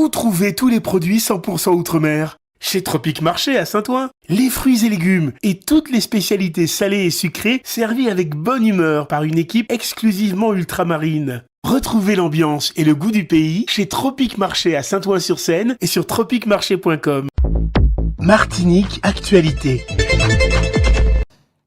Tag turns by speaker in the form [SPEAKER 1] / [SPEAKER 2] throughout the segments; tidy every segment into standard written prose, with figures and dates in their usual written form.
[SPEAKER 1] Où trouver tous les produits 100% Outre-mer ? Chez Tropique Marché à Saint-Ouen. Les fruits et légumes et toutes les spécialités salées et sucrées servies avec bonne humeur par une équipe exclusivement ultramarine. Retrouvez l'ambiance et le goût du pays chez Tropique Marché à Saint-Ouen-sur-Seine et sur tropiquemarché.com. Martinique Actualité.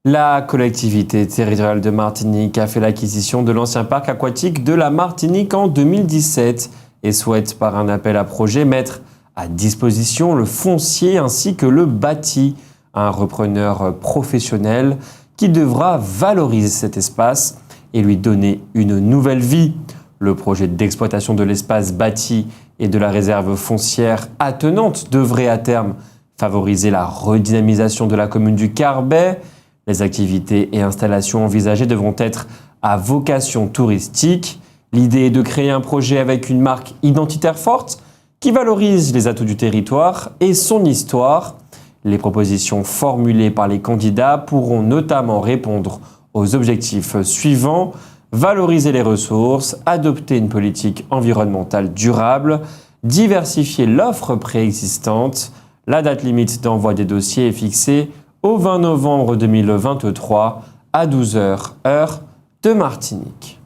[SPEAKER 2] La collectivité territoriale de Martinique a fait l'acquisition de l'ancien parc aquatique de la Martinique en 2017 et souhaite par un appel à projet mettre à disposition le foncier ainsi que le bâti à un repreneur professionnel qui devra valoriser cet espace et lui donner une nouvelle vie. Le projet d'exploitation de l'espace bâti et de la réserve foncière attenante devrait à terme favoriser la redynamisation de la commune du Carbet. Les activités et installations envisagées devront être à vocation touristique. L'idée est de créer un projet avec une marque identitaire forte qui valorise les atouts du territoire et son histoire. Les propositions formulées par les candidats pourront notamment répondre aux objectifs suivants: valoriser les ressources, adopter une politique environnementale durable, diversifier l'offre préexistante. La date limite d'envoi des dossiers est fixée au 20 novembre 2023 à 12h, heure de Martinique.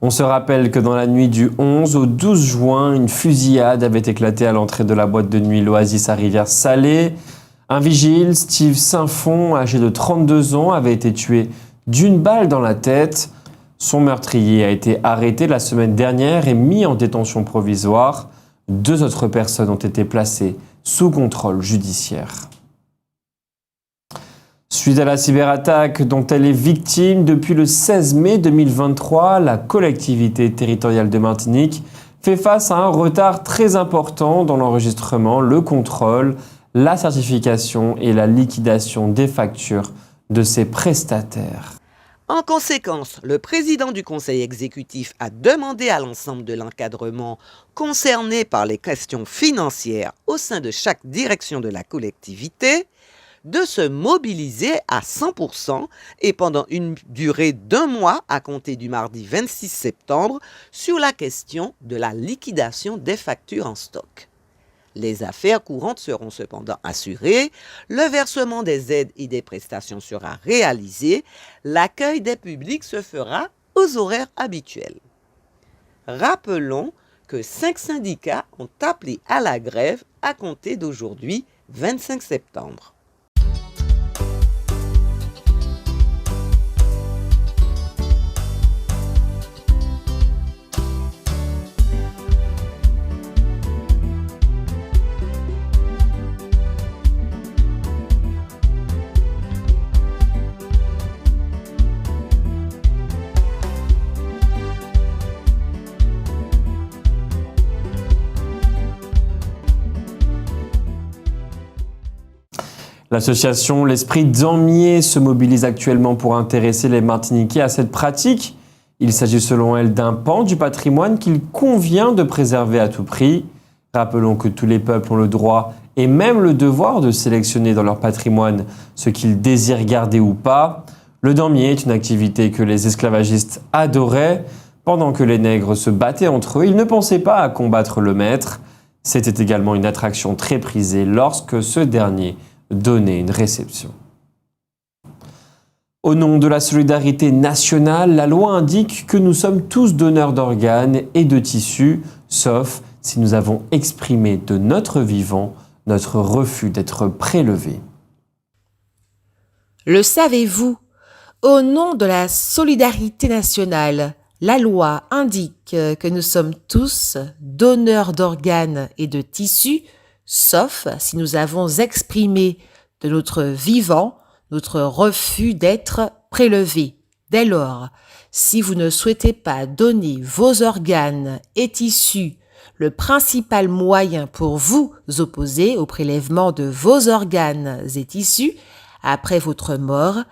[SPEAKER 2] On se rappelle que dans la nuit du 11 au 12 juin, une fusillade avait éclaté à l'entrée de la boîte de nuit l'Oasis à Rivière-Salée. Un vigile, Steve Saint-Fond, âgé de 32 ans, avait été tué d'une balle dans la tête. Son meurtrier a été arrêté la semaine dernière et mis en détention provisoire. 2 autres personnes ont été placées sous contrôle judiciaire. Suite à la cyberattaque dont elle est victime depuis le 16 mai 2023, la collectivité territoriale de Martinique fait face à un retard très important dans l'enregistrement, le contrôle, la certification et la liquidation des factures de ses prestataires.
[SPEAKER 3] En conséquence, le président du conseil exécutif a demandé à l'ensemble de l'encadrement concerné par les questions financières au sein de chaque direction de la collectivité de se mobiliser à 100% et pendant une durée d'1 mois à compter du mardi 26 septembre sur la question de la liquidation des factures en stock. Les affaires courantes seront cependant assurées, le versement des aides et des prestations sera réalisé, l'accueil des publics se fera aux horaires habituels. Rappelons que 5 syndicats ont appelé à la grève à compter d'aujourd'hui, 25 septembre.
[SPEAKER 2] L'association L'Esprit Damier se mobilise actuellement pour intéresser les Martiniquais à cette pratique. Il s'agit selon elle d'un pan du patrimoine qu'il convient de préserver à tout prix. Rappelons que tous les peuples ont le droit et même le devoir de sélectionner dans leur patrimoine ce qu'ils désirent garder ou pas. Le damier est une activité que les esclavagistes adoraient. Pendant que les nègres se battaient entre eux, ils ne pensaient pas à combattre le maître. C'était également une attraction très prisée lorsque ce dernier donnait une réception. Au nom de la solidarité nationale, la loi indique que nous sommes tous donneurs d'organes et de tissus, sauf si nous avons exprimé de notre vivant notre refus d'être prélevés.
[SPEAKER 4] Le savez-vous ? Au nom de la solidarité nationale, la loi indique que nous sommes tous donneurs d'organes et de tissus, sauf si nous avons exprimé de notre vivant notre refus d'être prélevés. Dès lors, si vous ne souhaitez pas donner vos organes et tissus, le principal moyen pour vous opposer au prélèvement de vos organes et tissus après votre mort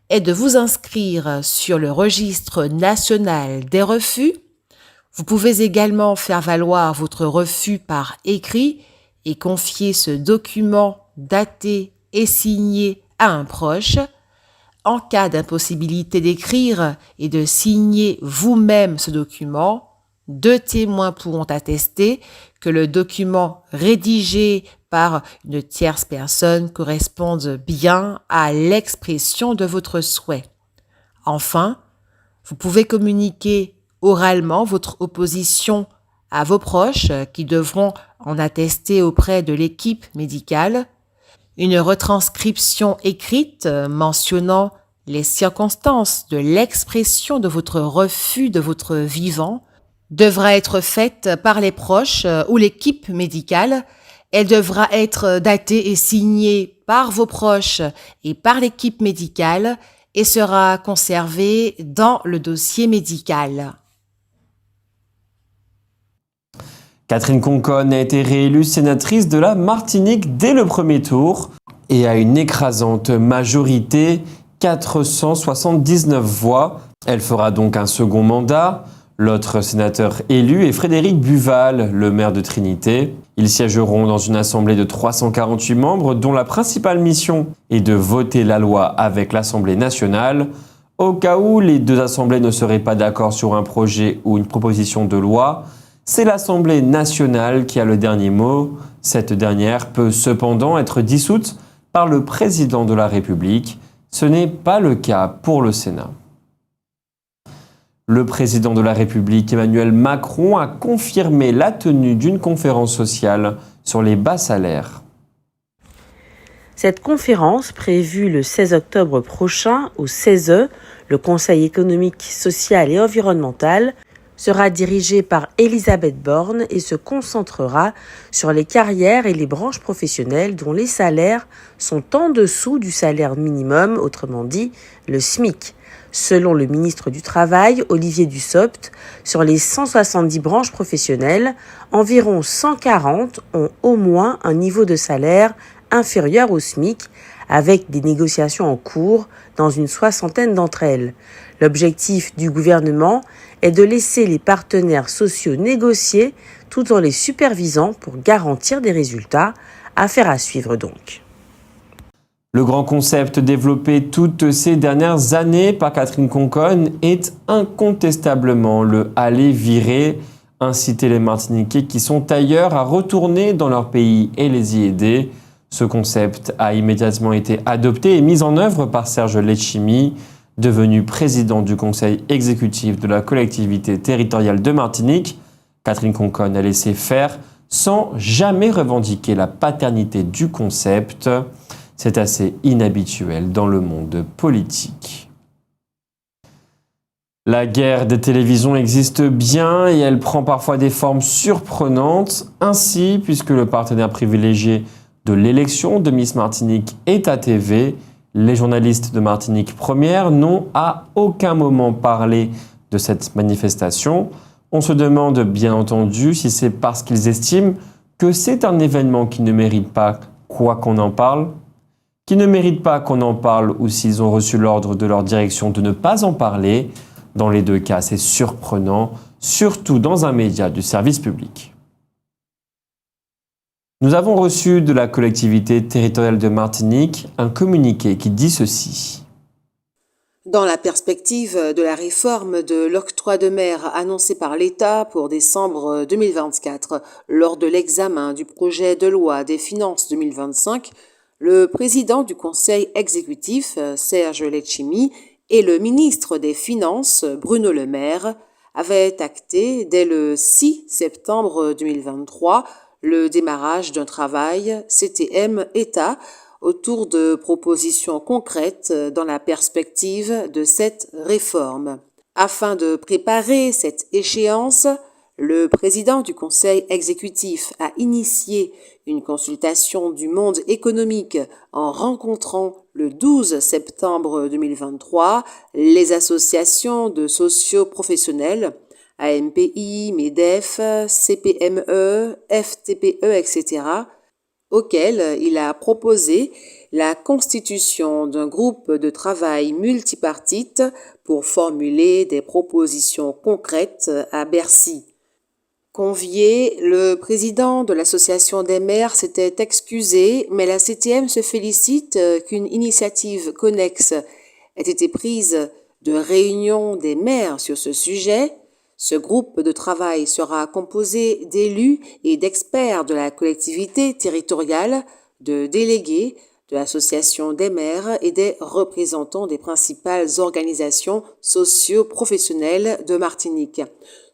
[SPEAKER 4] est de vous inscrire sur le registre national des refus. Vous pouvez également faire valoir votre refus par écrit et confier ce document daté et signé à un proche. En cas d'impossibilité d'écrire et de signer vous-même ce document, 2 témoins pourront attester que le document rédigé par une tierce personne corresponde bien à l'expression de votre souhait. Enfin, vous pouvez communiquer oralement votre opposition à vos proches qui devront en attester auprès de l'équipe médicale. Une retranscription écrite mentionnant les circonstances de l'expression de votre refus de votre vivant devra être faite par les proches ou l'équipe médicale. Elle devra être datée et signée par vos proches et par l'équipe médicale et sera conservée dans le dossier médical.
[SPEAKER 2] Catherine Conconne a été réélue sénatrice de la Martinique dès le premier tour et à une écrasante majorité, 479 voix. Elle fera donc un second mandat. L'autre sénateur élu est Frédéric Buval, le maire de Trinité. Ils siégeront dans une assemblée de 348 membres dont la principale mission est de voter la loi avec l'Assemblée nationale. Au cas où les deux assemblées ne seraient pas d'accord sur un projet ou une proposition de loi, c'est l'Assemblée nationale qui a le dernier mot. Cette dernière peut cependant être dissoute par le président de la République. Ce n'est pas le cas pour le Sénat. Le président de la République, Emmanuel Macron, a confirmé la tenue d'une conférence sociale sur les bas salaires.
[SPEAKER 5] Cette conférence, prévue le 16 octobre prochain au CESE, le Conseil économique, social et environnemental, sera dirigée par Elisabeth Borne et se concentrera sur les carrières et les branches professionnelles dont les salaires sont en dessous du salaire minimum, autrement dit le SMIC. Selon le ministre du Travail, Olivier Dussopt, sur les 170 branches professionnelles, environ 140 ont au moins un niveau de salaire inférieur au SMIC, avec des négociations en cours dans une soixantaine d'entre elles. L'objectif du gouvernement est de laisser les partenaires sociaux négocier tout en les supervisant pour garantir des résultats. Affaire à suivre donc.
[SPEAKER 2] Le grand concept développé toutes ces dernières années par Catherine Conconne est incontestablement le « aller virer », inciter les Martiniquais qui sont ailleurs à retourner dans leur pays et les y aider. Ce concept a immédiatement été adopté et mis en œuvre par Serge Letchimy, devenu président du conseil exécutif de la collectivité territoriale de Martinique. Catherine Conconne a laissé faire sans jamais revendiquer la paternité du concept. C'est assez inhabituel dans le monde politique. La guerre des télévisions existe bien et elle prend parfois des formes surprenantes. Ainsi, puisque le partenaire privilégié de l'élection de Miss Martinique est ATV, les journalistes de Martinique Première n'ont à aucun moment parlé de cette manifestation. On se demande bien entendu si c'est parce qu'ils estiment que c'est un événement qui ne mérite pas qu'on en parle, ou s'ils ont reçu l'ordre de leur direction de ne pas en parler. Dans les deux cas, c'est surprenant, surtout dans un média du service public. Nous avons reçu de la collectivité territoriale de Martinique un communiqué qui dit ceci.
[SPEAKER 4] Dans la perspective de la réforme de l'octroi de mer annoncée par l'État pour décembre 2024, lors de l'examen du projet de loi des finances 2025, le président du conseil exécutif, Serge Letchimy, et le ministre des Finances, Bruno Le Maire, avaient acté dès le 6 septembre 2023 le démarrage d'un travail CTM-État autour de propositions concrètes dans la perspective de cette réforme. Afin de préparer cette échéance, le président du conseil exécutif a initié une consultation du monde économique en rencontrant le 12 septembre 2023 les associations de socio-professionnels, AMPI, MEDEF, CPME, FTPE, etc., auquel il a proposé la constitution d'un groupe de travail multipartite pour formuler des propositions concrètes à Bercy. Convié, le président de l'association des maires s'était excusé, mais la CTM se félicite qu'une initiative connexe ait été prise de réunion des maires sur ce sujet. Ce groupe de travail sera composé d'élus et d'experts de la collectivité territoriale, de délégués, de l'association des maires et des représentants des principales organisations socio-professionnelles de Martinique.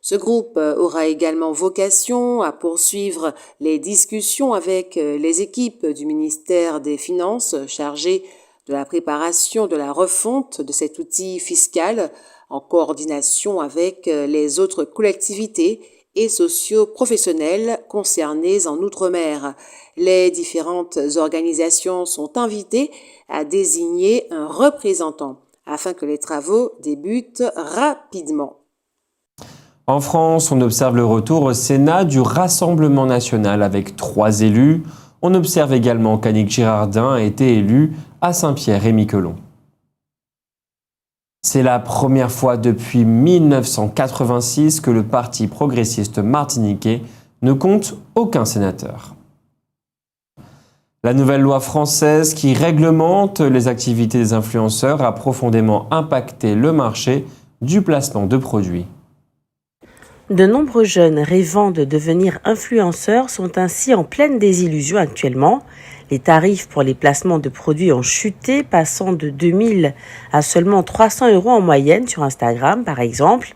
[SPEAKER 4] Ce groupe aura également vocation à poursuivre les discussions avec les équipes du ministère des Finances chargées de la préparation de la refonte de cet outil fiscal en coordination avec les autres collectivités et socio-professionnels concernés en Outre-mer. Les différentes organisations sont invitées à désigner un représentant afin que les travaux débutent rapidement.
[SPEAKER 2] En France, on observe le retour au Sénat du Rassemblement national avec 3 élus. On observe également qu'Annick Girardin a été élue à Saint-Pierre et Miquelon. C'est la première fois depuis 1986 que le Parti progressiste martiniquais ne compte aucun sénateur. La nouvelle loi française qui réglemente les activités des influenceurs a profondément impacté le marché du placement de produits.
[SPEAKER 5] De nombreux jeunes rêvant de devenir influenceurs sont ainsi en pleine désillusion actuellement. Les tarifs pour les placements de produits ont chuté, passant de 2000 à seulement 300 € en moyenne sur Instagram, par exemple.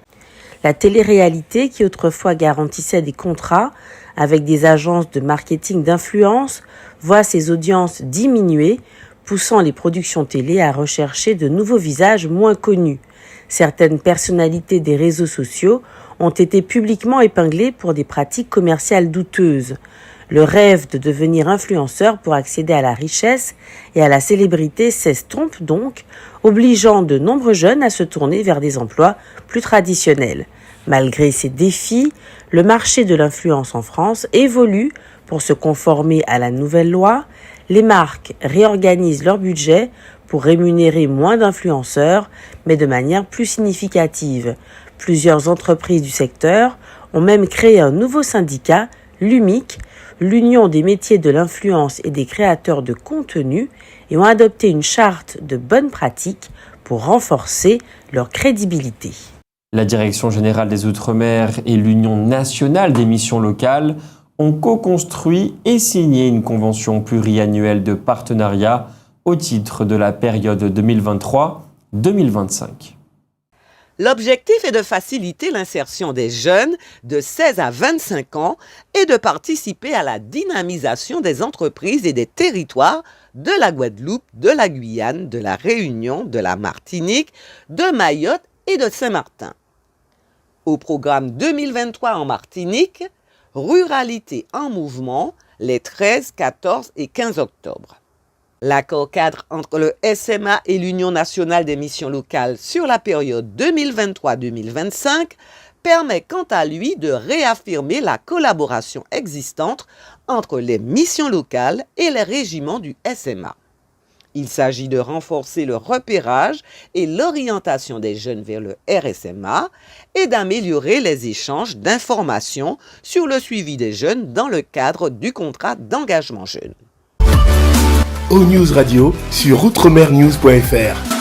[SPEAKER 5] La télé-réalité, qui autrefois garantissait des contrats avec des agences de marketing d'influence, voit ses audiences diminuer, poussant les productions télé à rechercher de nouveaux visages moins connus. Certaines personnalités des réseaux sociaux ont été publiquement épinglées pour des pratiques commerciales douteuses. Le rêve de devenir influenceur pour accéder à la richesse et à la célébrité s'estompe donc, obligeant de nombreux jeunes à se tourner vers des emplois plus traditionnels. Malgré ces défis, le marché de l'influence en France évolue pour se conformer à la nouvelle loi. Les marques réorganisent leur budget pour rémunérer moins d'influenceurs, mais de manière plus significative. Plusieurs entreprises du secteur ont même créé un nouveau syndicat, l'UMIC, l'Union des métiers de l'influence et des créateurs de contenu, et ont adopté une charte de bonnes pratiques pour renforcer leur crédibilité.
[SPEAKER 2] La Direction générale des Outre-mer et l'Union nationale des missions locales ont co-construit et signé une convention pluriannuelle de partenariat au titre de la période 2023-2025.
[SPEAKER 3] L'objectif est de faciliter l'insertion des jeunes de 16 à 25 ans et de participer à la dynamisation des entreprises et des territoires de la Guadeloupe, de la Guyane, de la Réunion, de la Martinique, de Mayotte et de Saint-Martin. Au programme 2023 en Martinique, Ruralité en mouvement les 13, 14 et 15 octobre. L'accord cadre entre le SMA et l'Union nationale des missions locales sur la période 2023-2025 permet quant à lui de réaffirmer la collaboration existante entre les missions locales et les régiments du SMA. Il s'agit de renforcer le repérage et l'orientation des jeunes vers le RSMA et d'améliorer les échanges d'informations sur le suivi des jeunes dans le cadre du contrat d'engagement jeune.
[SPEAKER 1] O-News Radio sur outremernews.fr.